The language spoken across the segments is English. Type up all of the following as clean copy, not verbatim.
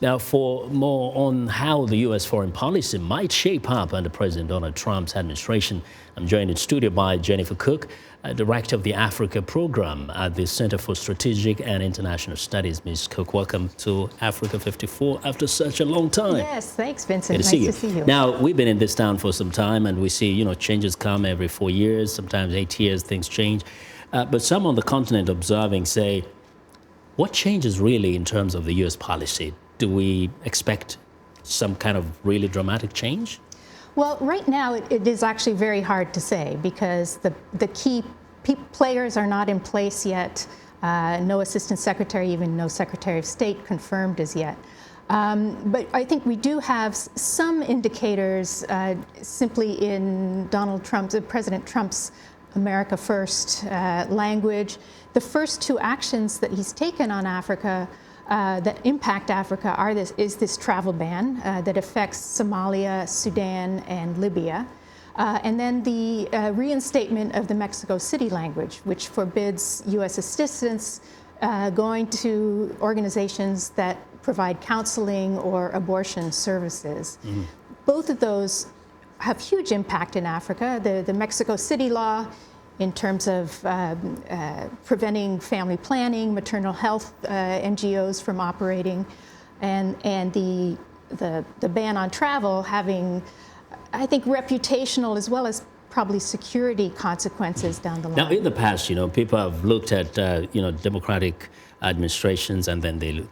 Now, for more on how the U.S. foreign policy might shape up under President Donald Trump's administration, I'm joined in studio by Jennifer Cooke, Director of the Africa Program at the Center for Strategic and International Studies. Ms. Cooke, welcome to Africa 54 after such a long time. Yes, thanks, Vincent. Good to see you. Now, we've been in this town for some time, and we see, changes come every 4 years, sometimes 8 years, things change. But some on the continent observing say, what changes really in terms of the U.S. policy? Do we expect some kind of really dramatic change? Well, right now it is actually very hard to say because the key players are not in place yet. No assistant secretary, even no secretary of state confirmed as yet. But I think we do have some indicators simply in President Trump's America First language. The first two actions that he's taken on Africa that impact Africa is this travel ban that affects Somalia, Sudan, and Libya. And then the reinstatement of the Mexico City language, which forbids U.S. assistance going to organizations that provide counseling or abortion services. Mm-hmm. Both of those have huge impact in Africa. The Mexico City law, in terms of preventing family planning, maternal health NGOs from operating, and the ban on travel having, I think, reputational as well as probably security consequences down the line. Now, in the past, people have looked at, Democratic administrations and then they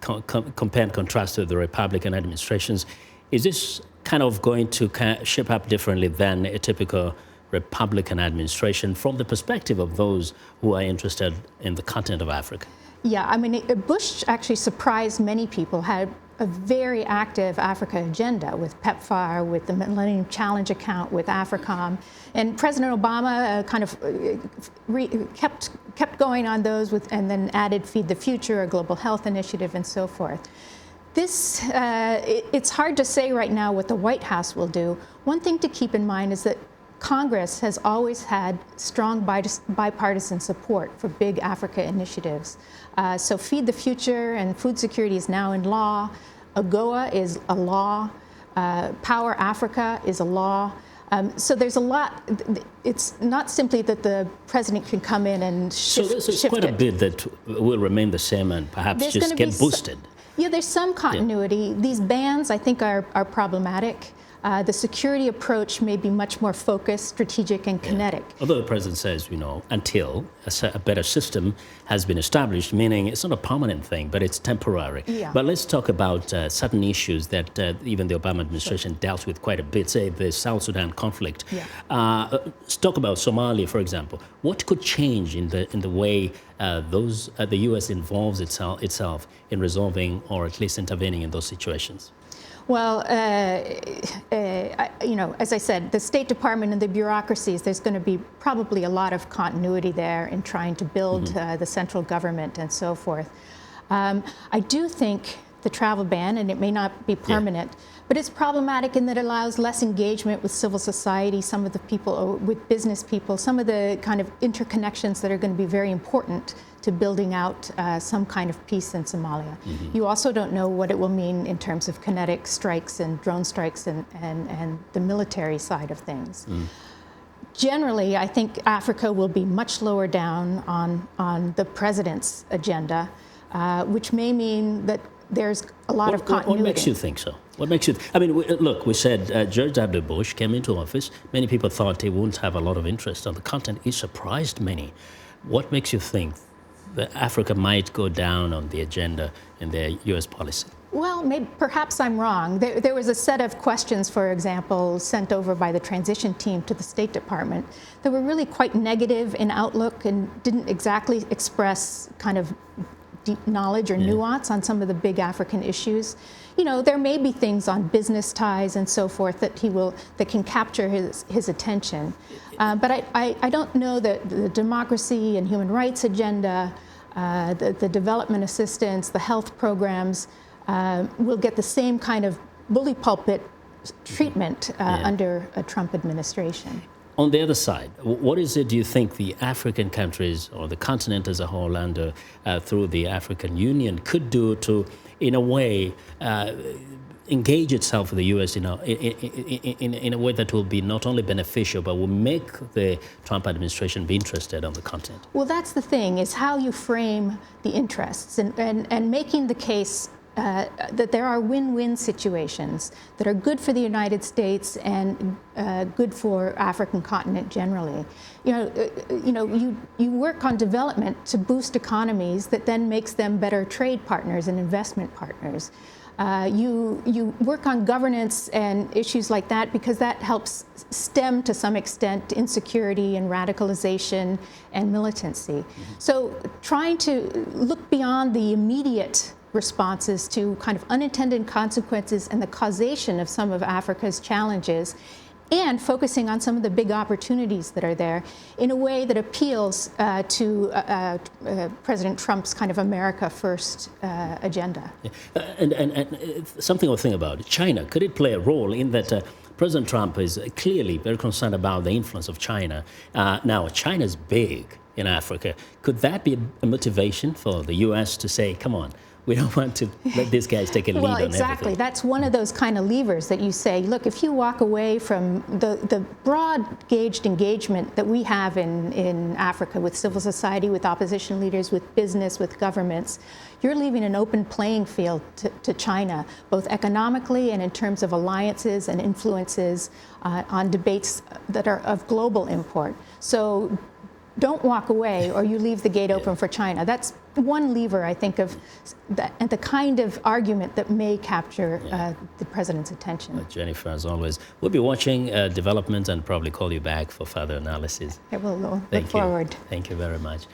compare and contrast with the Republican administrations. Is this kind of going to shape up differently than a typical Republican administration from the perspective of those who are interested in the continent of Africa? Yeah, I mean, Bush actually surprised many people, had a very active Africa agenda with PEPFAR, with the Millennium Challenge account, with AFRICOM. And President Obama kind of kept going on those and then added Feed the Future, a global health initiative, and so forth. It's hard to say right now what the White House will do. One thing to keep in mind is that Congress has always had strong bipartisan support for big Africa initiatives. So Feed the Future and food security is now in law. AGOA is a law. Power Africa is a law. So there's a lot. It's not simply that the president can come in and shift it. So there's quite a bit that will remain the same and perhaps just get boosted. Yeah, there's some continuity. Yeah. These bans, I think, are problematic. The security approach may be much more focused, strategic, and kinetic. Yeah. Although the president says, until a better system has been established, meaning it's not a permanent thing, but it's temporary. Yeah. But let's talk about certain issues that even the Obama administration dealt with quite a bit, say the South Sudan conflict. Yeah. Let's talk about Somalia, for example. What could change in the way the U.S. involves itself in resolving or at least intervening in those situations? Well, as I said, the State Department and the bureaucracies, there's going to be probably a lot of continuity there in trying to build the central government and so forth. I do think the travel ban, and it may not be permanent, but it's problematic in that it allows less engagement with civil society, some of the people, with business people, some of the kind of interconnections that are going to be very important to building out some kind of peace in Somalia. Mm-hmm. You also don't know what it will mean in terms of kinetic strikes and drone strikes and the military side of things. Mm. Generally, I think Africa will be much lower down on the president's agenda, which may mean that there's a lot of continuity. What makes you think so? What makes you? Look, we said George W. Bush came into office. Many people thought he wouldn't have a lot of interest on the continent. He surprised many. What makes you think that Africa might go down on the agenda in their U.S. policy? Well, perhaps I'm wrong. There was a set of questions, for example, sent over by the transition team to the State Department that were really quite negative in outlook and didn't exactly express kind of deep knowledge or nuance on some of the big African issues. There may be things on business ties and so forth that can capture his attention. But I don't know that the democracy and human rights agenda, the development assistance, the health programs will get the same kind of bully pulpit treatment under a Trump administration. On the other side, what is it do you think the African countries or the continent as a whole under through the African Union could do to, in a way, engage itself with the U.S. in a way that will be not only beneficial but will make the Trump administration be interested on the continent? Well, that's the thing, is how you frame the interests and making the case that there are win-win situations that are good for the United States and good for African continent generally. You work on development to boost economies that then makes them better trade partners and investment partners. You work on governance and issues like that because that helps stem to some extent insecurity and radicalization and militancy. So trying to look beyond the immediate responses to kind of unintended consequences and the causation of some of Africa's challenges, and focusing on some of the big opportunities that are there in a way that appeals to President Trump's kind of America First agenda. Yeah. And something to think about, China, could it play a role in that President Trump is clearly very concerned about the influence of China. Now, China's big in Africa. Could that be a motivation for the U.S. to say, come on, we don't want to let these guys take a lead on everything? Well, exactly. That's one of those kind of levers that you say, look, if you walk away from the broad-gauged engagement that we have in Africa with civil society, with opposition leaders, with business, with governments, you're leaving an open playing field to China, both economically and in terms of alliances and influences on debates that are of global import. So don't walk away or you leave the gate open for China. That's one lever, I think, of and the kind of argument that may capture the president's attention. Well, Jennifer, as always, we'll be watching developments and probably call you back for further analysis. I will look forward. Thank you very much.